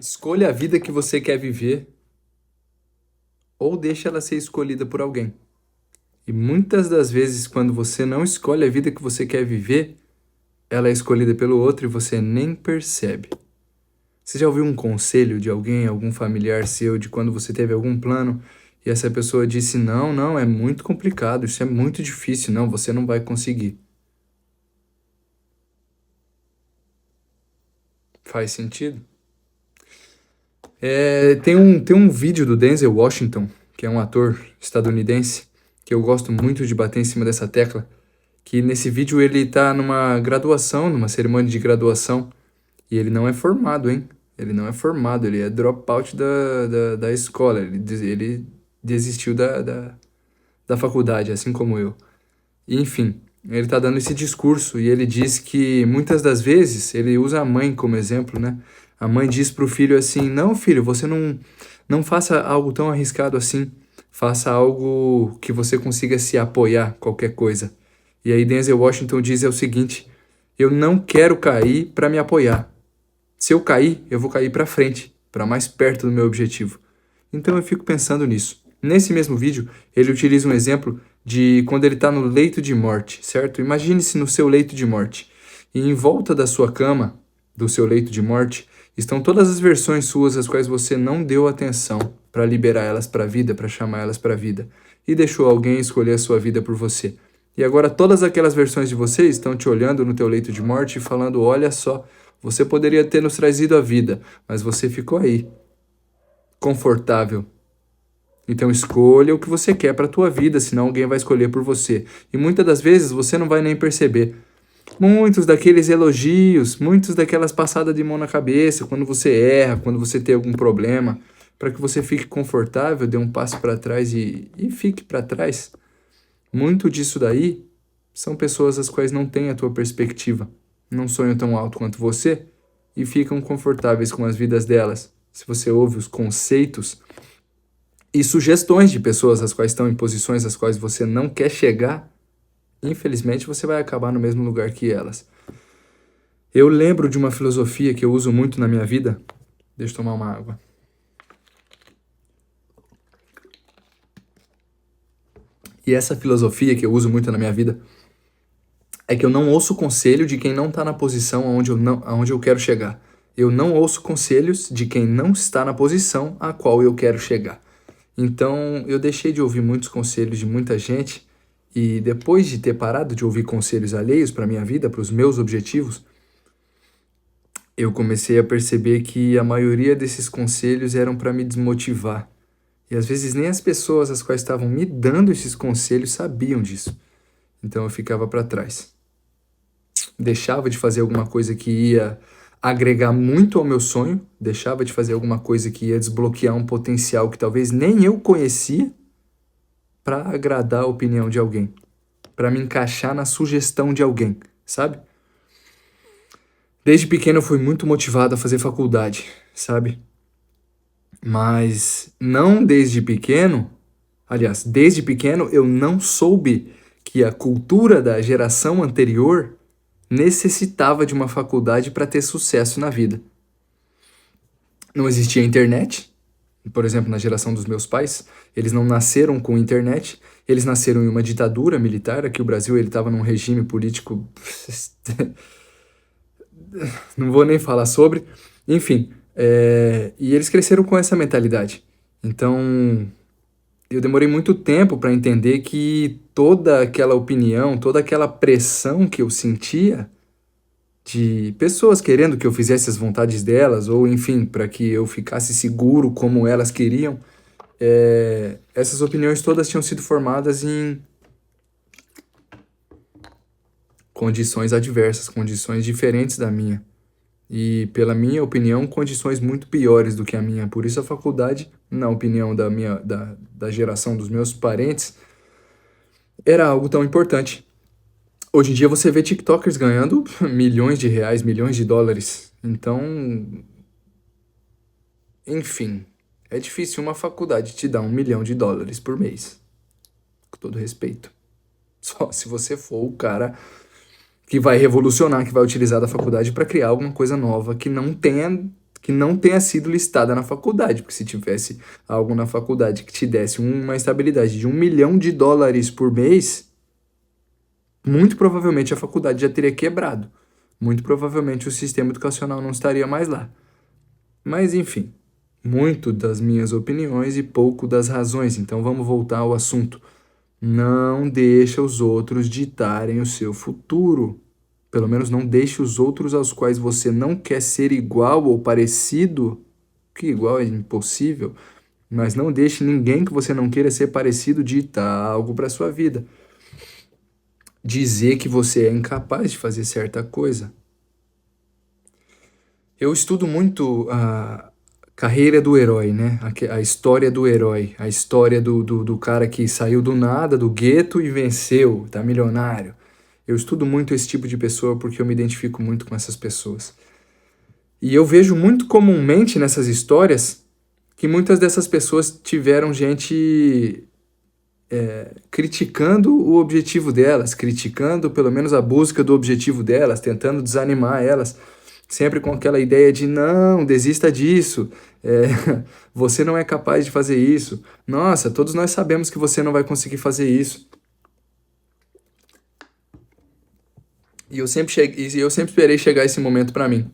Escolha a vida que você quer viver ou deixe ela ser escolhida por alguém. E muitas das vezes, quando você não escolhe a vida que você quer viver, ela é escolhida pelo outro e você nem percebe. Você já ouviu um conselho de alguém, algum familiar seu, de quando você teve algum plano e essa pessoa disse: Não, não, é muito complicado, isso é muito difícil, não, você não vai conseguir. Faz sentido? Tem um vídeo do Denzel Washington, que é um ator estadunidense, que eu gosto muito de bater em cima dessa tecla, que nesse vídeo ele tá numa graduação, numa cerimônia de graduação, e ele não é formado, hein? Ele não é formado, ele é dropout da escola, ele desistiu da faculdade, assim como eu. E, enfim, ele tá dando esse discurso e ele diz que muitas das vezes, ele usa a mãe como exemplo, né? A mãe diz pro filho assim: Não, filho, você não faça algo tão arriscado assim. Faça algo que você consiga se apoiar, qualquer coisa. E aí Denzel Washington diz o seguinte: Eu não quero cair para me apoiar. Se eu cair, eu vou cair para frente, para mais perto do meu objetivo. Então eu fico pensando nisso. Nesse mesmo vídeo, ele utiliza um exemplo de quando ele está no leito de morte, certo? Imagine-se no seu leito de morte. E em volta da sua cama, do seu leito de morte, estão todas as versões suas às quais você não deu atenção para liberar elas para a vida, para chamar elas para a vida, e deixou alguém escolher a sua vida por você. E agora todas aquelas versões de você estão te olhando no teu leito de morte e falando: olha só, você poderia ter nos trazido a vida, mas você ficou aí, confortável. Então escolha o que você quer para a tua vida, senão alguém vai escolher por você. E muitas das vezes você não vai nem perceber. Muitos daqueles elogios, muitos daquelas passadas de mão na cabeça, quando você erra, quando você tem algum problema, para que você fique confortável, dê um passo para trás e fique para trás. Muito disso daí são pessoas as quais não têm a tua perspectiva, não sonham tão alto quanto você e ficam confortáveis com as vidas delas. Se você ouve os conceitos e sugestões de pessoas as quais estão em posições às quais você não quer chegar, infelizmente você vai acabar no mesmo lugar que elas. Eu lembro de uma filosofia que eu uso muito na minha vida. Deixa eu tomar uma água. E essa filosofia que eu uso muito na minha vida é que eu não ouço conselho de quem não está na posição aonde eu quero chegar. Eu não ouço conselhos de quem não está na posição a qual eu quero chegar. Então, eu deixei de ouvir muitos conselhos de muita gente e depois de ter parado de ouvir conselhos alheios para minha vida, para os meus objetivos, eu comecei a perceber que a maioria desses conselhos eram para me desmotivar. E às vezes nem as pessoas as quais estavam me dando esses conselhos sabiam disso. Então eu ficava para trás. Deixava de fazer alguma coisa que ia agregar muito ao meu sonho, deixava de fazer alguma coisa que ia desbloquear um potencial que talvez nem eu conhecia para agradar a opinião de alguém, para me encaixar na sugestão de alguém, sabe? Desde pequeno eu fui muito motivado a fazer faculdade, sabe? Mas não desde pequeno, aliás, desde pequeno eu não soube que a cultura da geração anterior necessitava de uma faculdade para ter sucesso na vida. Não existia internet, por exemplo, na geração dos meus pais, eles não nasceram com internet, eles nasceram em uma ditadura militar, aqui o Brasil ele estava num regime político, não vou nem falar sobre, enfim, e eles cresceram com essa mentalidade. Então, eu demorei muito tempo para entender que toda aquela opinião, toda aquela pressão que eu sentia de pessoas querendo que eu fizesse as vontades delas, ou enfim, para que eu ficasse seguro como elas queriam, essas opiniões todas tinham sido formadas em condições adversas, condições diferentes da minha. E, pela minha opinião, condições muito piores do que a minha. Por isso a faculdade, na opinião da geração dos meus parentes, era algo tão importante. Hoje em dia você vê TikTokers ganhando milhões de reais, milhões de dólares. Então, enfim, é difícil uma faculdade te dar US$ 1 milhão por mês. Com todo respeito. Só se você for o cara que vai revolucionar, que vai utilizar da faculdade para criar alguma coisa nova que não tenha que não tenha sido listada na faculdade, porque se tivesse algo na faculdade que te desse uma estabilidade de US$ 1 milhão por mês, muito provavelmente a faculdade já teria quebrado. Muito provavelmente o sistema educacional não estaria mais lá. Mas enfim, muito das minhas opiniões e pouco das razões. Então vamos voltar ao assunto. Não deixa os outros ditarem o seu futuro. Pelo menos não deixe os outros aos quais você não quer ser igual ou parecido, que igual é impossível, mas não deixe ninguém que você não queira ser parecido ditar algo para sua vida. Dizer que você é incapaz de fazer certa coisa. Eu estudo muito a carreira do herói, né? A história do herói, a história do cara que saiu do nada, do gueto e venceu, tá milionário. Eu estudo muito esse tipo de pessoa porque eu me identifico muito com essas pessoas. E eu vejo muito comumente nessas histórias que muitas dessas pessoas tiveram gente criticando o objetivo delas, criticando pelo menos a busca do objetivo delas, tentando desanimar elas, sempre com aquela ideia de não, desista disso, você não é capaz de fazer isso, nossa, todos nós sabemos que você não vai conseguir fazer isso. E eu sempre esperei chegar esse momento pra mim.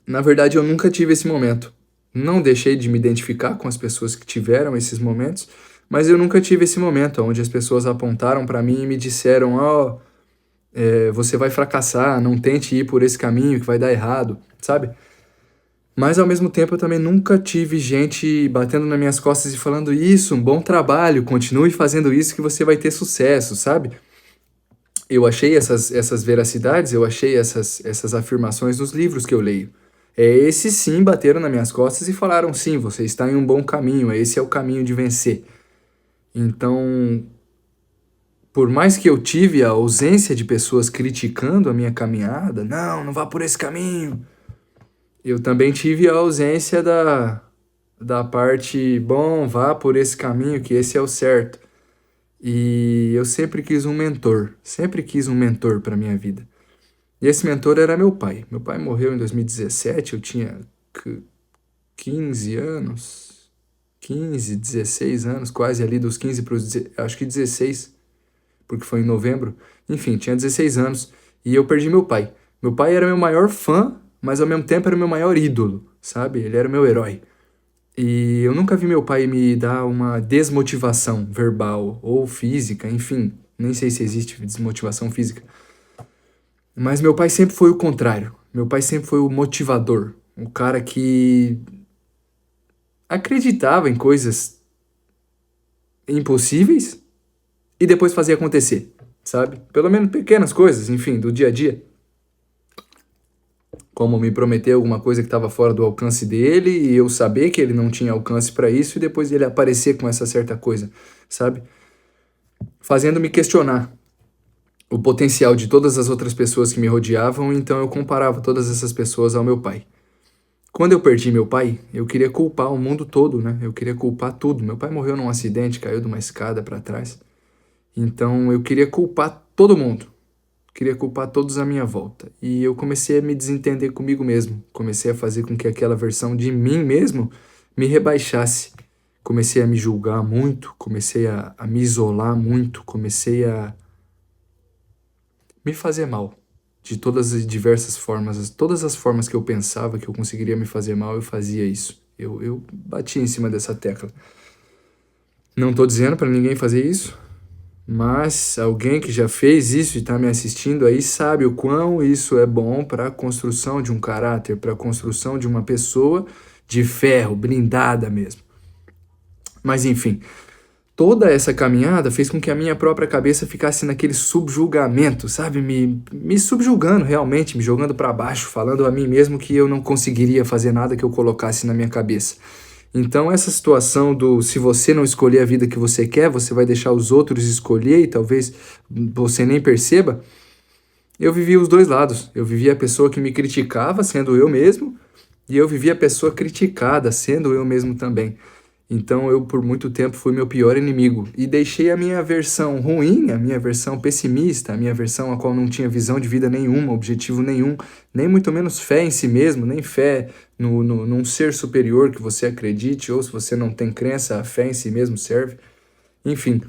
Na verdade, eu nunca tive esse momento. Não deixei de me identificar com as pessoas que tiveram esses momentos, mas eu nunca tive esse momento onde as pessoas apontaram pra mim e me disseram, você vai fracassar, não tente ir por esse caminho que vai dar errado, sabe? Mas ao mesmo tempo eu também nunca tive gente batendo nas minhas costas e falando isso, um bom trabalho, continue fazendo isso que você vai ter sucesso, sabe? Eu achei essas veracidades, eu achei essas afirmações nos livros que eu leio. Esses sim bateram nas minhas costas e falaram, sim, você está em um bom caminho, esse é o caminho de vencer. Então, por mais que eu tive a ausência de pessoas criticando a minha caminhada, não vá por esse caminho, eu também tive a ausência da parte, bom, vá por esse caminho, que esse é o certo. E eu sempre quis um mentor para minha vida. E esse mentor era meu pai. Meu pai morreu em 2017, eu tinha 15 anos, 15, 16 anos, quase ali dos 15 para os, acho que 16, porque foi em novembro. Enfim, tinha 16 anos e eu perdi meu pai. Meu pai era meu maior fã, mas ao mesmo tempo era meu maior ídolo, sabe? Ele era meu herói. E eu nunca vi meu pai me dar uma desmotivação verbal ou física, enfim, nem sei se existe desmotivação física. Mas meu pai sempre foi o contrário. Meu pai sempre foi o motivador, o cara que acreditava em coisas impossíveis e depois fazia acontecer, sabe? Pelo menos pequenas coisas, enfim, do dia a dia. Como me prometer alguma coisa que estava fora do alcance dele e eu saber que ele não tinha alcance para isso e depois ele aparecer com essa certa coisa, sabe? Fazendo-me questionar o potencial de todas as outras pessoas que me rodeavam, então eu comparava todas essas pessoas ao meu pai. Quando eu perdi meu pai, eu queria culpar o mundo todo, né? Eu queria culpar tudo. Meu pai morreu num acidente, caiu de uma escada para trás. Então eu queria culpar todo mundo. Queria culpar todos à minha volta. E eu comecei a me desentender comigo mesmo. Comecei a fazer com que aquela versão de mim mesmo me rebaixasse. Comecei a me julgar muito, comecei a me isolar muito, comecei a me fazer mal. De todas as diversas formas, todas as formas que eu pensava que eu conseguiria me fazer mal, eu fazia isso. Eu bati em cima dessa tecla. Não tô dizendo para ninguém fazer isso, mas alguém que já fez isso e está me assistindo aí sabe o quão isso é bom para a construção de um caráter, para a construção de uma pessoa de ferro, blindada mesmo. Mas enfim, toda essa caminhada fez com que a minha própria cabeça ficasse naquele subjulgamento, sabe? Me subjulgando realmente, me jogando para baixo, falando a mim mesmo que eu não conseguiria fazer nada que eu colocasse na minha cabeça. Então essa situação do se você não escolher a vida que você quer, você vai deixar os outros escolher e talvez você nem perceba, eu vivi os dois lados. Eu vivi a pessoa que me criticava, sendo eu mesmo, e eu vivi a pessoa criticada, sendo eu mesmo também. Então eu por muito tempo fui meu pior inimigo e deixei a minha versão ruim, a minha versão pessimista, a minha versão a qual não tinha visão de vida nenhuma, objetivo nenhum, nem muito menos fé em si mesmo, nem fé num ser superior que você acredite, ou se você não tem crença, a fé em si mesmo serve. Enfim,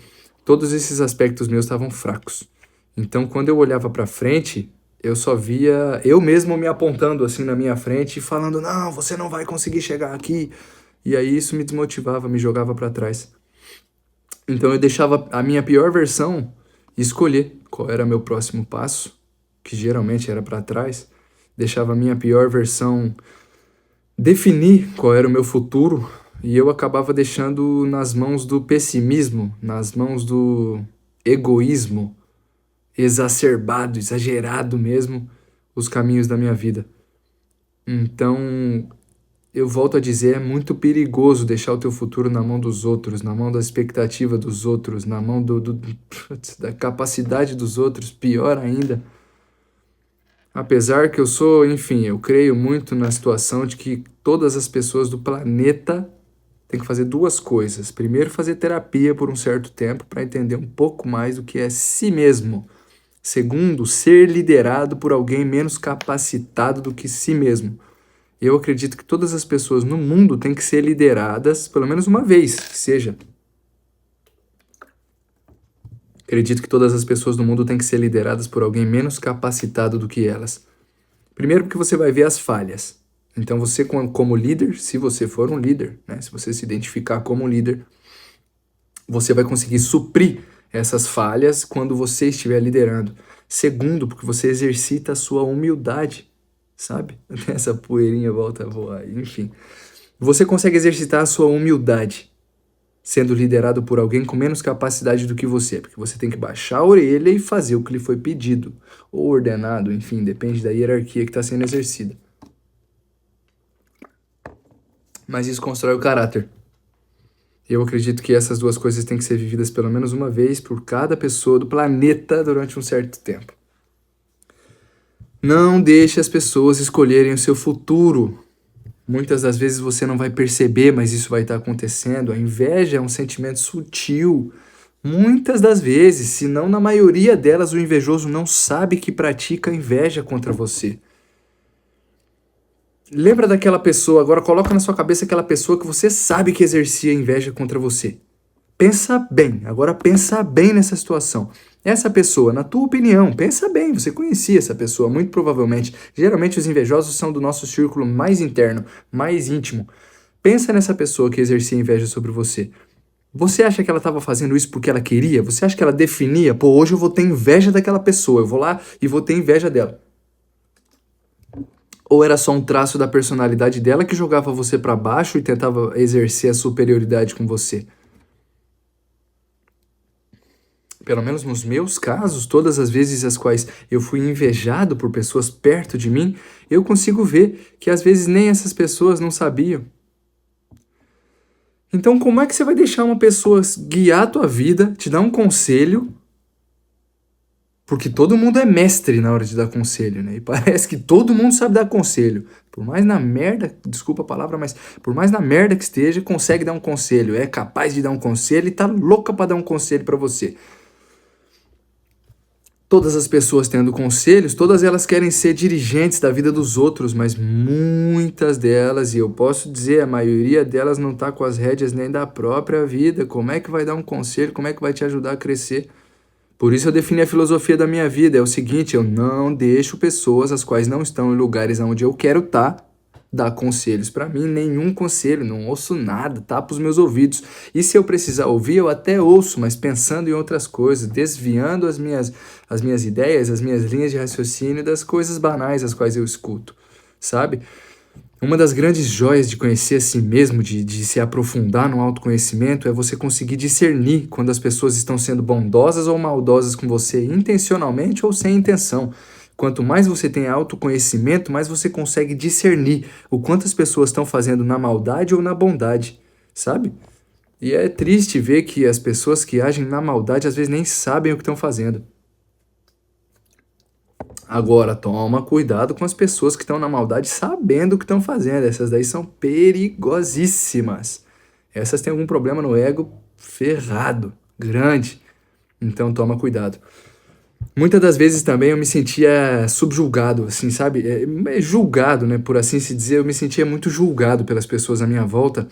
todos esses aspectos meus estavam fracos. Então quando eu olhava para frente, eu só via eu mesmo me apontando assim na minha frente e falando: "Não, você não vai conseguir chegar aqui". E aí isso me desmotivava, me jogava para trás. Então eu deixava a minha pior versão escolher qual era meu próximo passo, que geralmente era para trás. Deixava a minha pior versão definir qual era o meu futuro e eu acabava deixando nas mãos do pessimismo, nas mãos do egoísmo exacerbado, exagerado mesmo, os caminhos da minha vida. Então, eu volto a dizer, é muito perigoso deixar o teu futuro na mão dos outros, na mão da expectativa dos outros, na mão da capacidade dos outros, pior ainda. Apesar que eu sou, enfim, eu creio muito na situação de que todas as pessoas do planeta têm que fazer duas coisas. Primeiro, fazer terapia por um certo tempo para entender um pouco mais do que é si mesmo. Segundo, ser liderado por alguém menos capacitado do que si mesmo. Eu acredito que todas as pessoas no mundo têm que ser lideradas pelo menos uma vez, que seja. Acredito que todas as pessoas no mundo têm que ser lideradas por alguém menos capacitado do que elas. Primeiro porque você vai ver as falhas. Então você como líder, se você for um líder, né, se você se identificar como um líder, você vai conseguir suprir essas falhas quando você estiver liderando. Segundo, porque você exercita a sua humildade, sabe? Essa poeirinha volta a voar, enfim. Você consegue exercitar a sua humildade sendo liderado por alguém com menos capacidade do que você, porque você tem que baixar a orelha e fazer o que lhe foi pedido, ou ordenado, enfim, depende da hierarquia que está sendo exercida. Mas isso constrói o caráter. Eu acredito que essas duas coisas têm que ser vividas pelo menos uma vez por cada pessoa do planeta durante um certo tempo. Não deixe as pessoas escolherem o seu futuro. Muitas das vezes você não vai perceber, mas isso vai estar acontecendo. A inveja é um sentimento sutil. Muitas das vezes, se não na maioria delas, o invejoso não sabe que pratica inveja contra você. Lembra daquela pessoa, agora coloca na sua cabeça aquela pessoa que você sabe que exercia inveja contra você. Pensa bem, agora pensa bem nessa situação. Essa pessoa, na tua opinião, pensa bem, você conhecia essa pessoa, muito provavelmente. Geralmente os invejosos são do nosso círculo mais interno, mais íntimo. Pensa nessa pessoa que exercia inveja sobre você. Você acha que ela estava fazendo isso porque ela queria? Você acha que ela definia, pô, hoje eu vou ter inveja daquela pessoa, eu vou lá e vou ter inveja dela? Ou era só um traço da personalidade dela que jogava você para baixo e tentava exercer a superioridade com você? Pelo menos nos meus casos, todas as vezes as quais eu fui invejado por pessoas perto de mim, eu consigo ver que às vezes nem essas pessoas não sabiam. Então, como é que você vai deixar uma pessoa guiar a tua vida, te dar um conselho? Porque todo mundo é mestre na hora de dar conselho, né? E parece que todo mundo sabe dar conselho. Por mais na merda, desculpa a palavra, mas por mais na merda que esteja, consegue dar um conselho. É capaz de dar um conselho e tá louca pra dar um conselho pra você. Todas as pessoas tendo conselhos, todas elas querem ser dirigentes da vida dos outros, mas muitas delas, e eu posso dizer, a maioria delas não tá com as rédeas nem da própria vida. Como é que vai dar um conselho? Como é que vai te ajudar a crescer? Por isso eu defini a filosofia da minha vida. É o seguinte, eu não deixo pessoas as quais não estão em lugares onde eu quero estar dar conselhos para mim, nenhum conselho, não ouço nada, tapo os meus ouvidos. E se eu precisar ouvir, eu até ouço, mas pensando em outras coisas, desviando as minhas ideias, as minhas linhas de raciocínio das coisas banais as quais eu escuto, sabe? Uma das grandes joias de conhecer a si mesmo, de se aprofundar no autoconhecimento, é você conseguir discernir quando as pessoas estão sendo bondosas ou maldosas com você, intencionalmente ou sem intenção. Quanto mais você tem autoconhecimento, mais você consegue discernir o quanto as pessoas estão fazendo na maldade ou na bondade, sabe? E é triste ver que as pessoas que agem na maldade às vezes nem sabem o que estão fazendo. Agora, toma cuidado com as pessoas que estão na maldade sabendo o que estão fazendo. Essas daí são perigosíssimas. Essas têm algum problema no ego ferrado, grande. Então toma cuidado. Muitas das vezes também eu me sentia subjulgado, assim, sabe? Julgado, né? Por assim se dizer, eu me sentia muito julgado pelas pessoas à minha volta.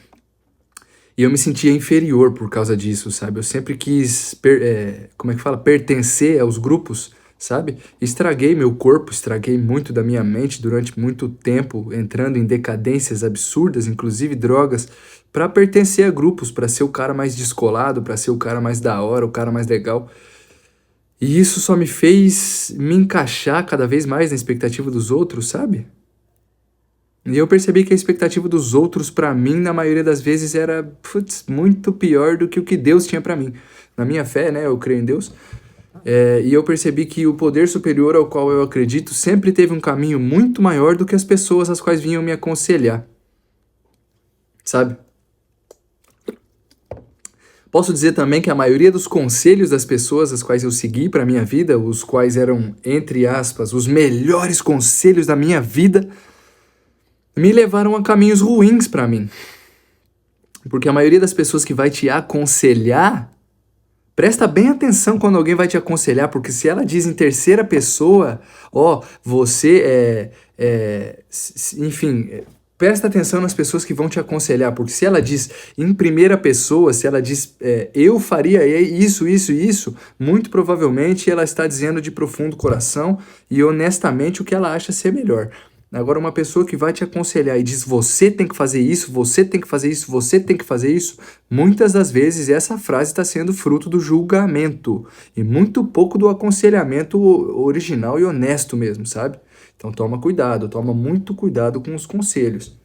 E eu me sentia inferior por causa disso, sabe? Eu sempre quis, como é que fala? Pertencer aos grupos, sabe? Estraguei meu corpo, estraguei muito da minha mente durante muito tempo, entrando em decadências absurdas, inclusive drogas, para pertencer a grupos, para ser o cara mais descolado, para ser o cara mais da hora, o cara mais legal. E isso só me fez me encaixar cada vez mais na expectativa dos outros, sabe? E eu percebi que a expectativa dos outros pra mim, na maioria das vezes, era muito pior do que o que Deus tinha pra mim. Na minha fé, né, eu creio em Deus, e eu percebi que o poder superior ao qual eu acredito sempre teve um caminho muito maior do que as pessoas às quais vinham me aconselhar, sabe? Posso dizer também que a maioria dos conselhos das pessoas às quais eu segui pra minha vida, os quais eram, entre aspas, os melhores conselhos da minha vida, me levaram a caminhos ruins pra mim. Porque a maioria das pessoas que vai te aconselhar, presta bem atenção quando alguém vai te aconselhar, porque se ela diz em terceira pessoa, ó, você enfim, presta atenção nas pessoas que vão te aconselhar, porque se ela diz em primeira pessoa, se ela diz eu faria isso, isso e isso, muito provavelmente ela está dizendo de profundo coração e honestamente o que ela acha ser melhor. Agora, uma pessoa que vai te aconselhar e diz você tem que fazer isso, você tem que fazer isso, você tem que fazer isso, muitas das vezes essa frase está sendo fruto do julgamento e muito pouco do aconselhamento original e honesto mesmo, sabe? Então toma cuidado, toma muito cuidado com os conselhos.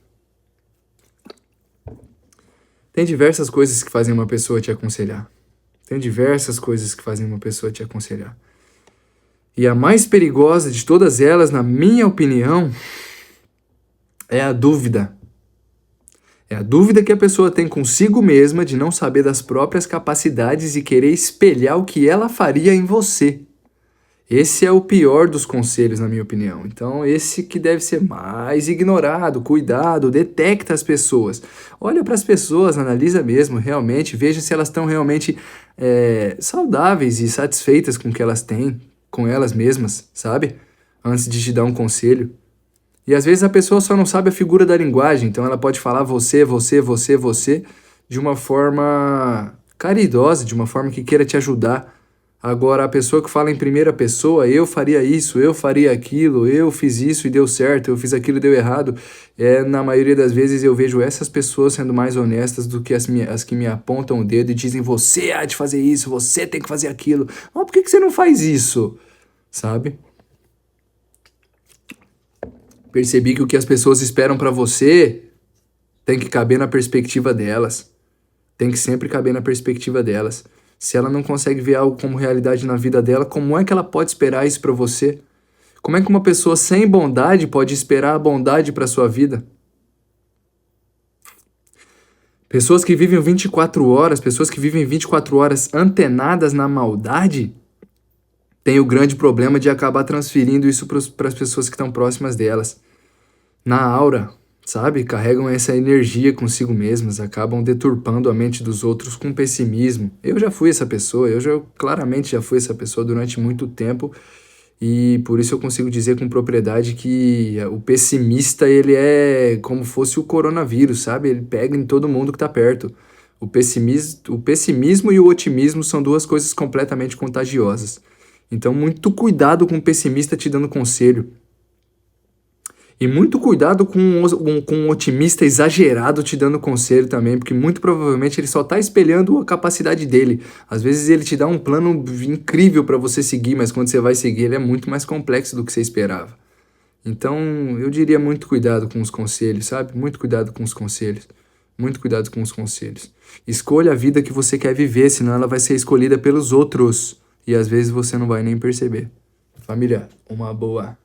Tem diversas coisas que fazem uma pessoa te aconselhar. Tem diversas coisas que fazem uma pessoa te aconselhar. E a mais perigosa de todas elas, na minha opinião, é a dúvida. É a dúvida que a pessoa tem consigo mesma de não saber das próprias capacidades e querer espelhar o que ela faria em você. Esse é o pior dos conselhos, na minha opinião. Então, esse que deve ser mais ignorado. Cuidado, detecta as pessoas. Olha para as pessoas, analisa mesmo, realmente, veja se elas estão realmente saudáveis e satisfeitas com o que elas têm, com elas mesmas, sabe? Antes de te dar um conselho. E às vezes a pessoa só não sabe a figura da linguagem, então ela pode falar você, você, você, você, de uma forma caridosa, de uma forma que queira te ajudar. Agora, a pessoa que fala em primeira pessoa, eu faria isso, eu faria aquilo, eu fiz isso e deu certo, eu fiz aquilo e deu errado, na maioria das vezes eu vejo essas pessoas sendo mais honestas do que as que me apontam o dedo e dizem você há de fazer isso, você tem que fazer aquilo. Mas por que você não faz isso? Sabe? Percebi que o que as pessoas esperam pra você tem que caber na perspectiva delas. Tem que sempre caber na perspectiva delas. Se ela não consegue ver algo como realidade na vida dela, como é que ela pode esperar isso pra você? Como é que uma pessoa sem bondade pode esperar a bondade pra sua vida? Pessoas que vivem 24 horas, pessoas que vivem 24 horas antenadas na maldade, têm o grande problema de acabar transferindo isso para as pessoas que estão próximas delas. Na aura, sabe? Carregam essa energia consigo mesmas, acabam deturpando a mente dos outros com pessimismo. Eu já fui essa pessoa, claramente já fui essa pessoa durante muito tempo e por isso eu consigo dizer com propriedade que o pessimista, ele é como fosse o coronavírus, sabe? Ele pega em todo mundo que tá perto. O pessimismo e o otimismo são duas coisas completamente contagiosas. Então, muito cuidado com o pessimista te dando conselho. E muito cuidado com um otimista exagerado te dando conselho também, porque muito provavelmente ele só está espelhando a capacidade dele. Às vezes ele te dá um plano incrível para você seguir, mas quando você vai seguir ele é muito mais complexo do que você esperava. Então eu diria muito cuidado com os conselhos, sabe? Muito cuidado com os conselhos. Muito cuidado com os conselhos. Escolha a vida que você quer viver, senão ela vai ser escolhida pelos outros. E às vezes você não vai nem perceber. Família, uma boa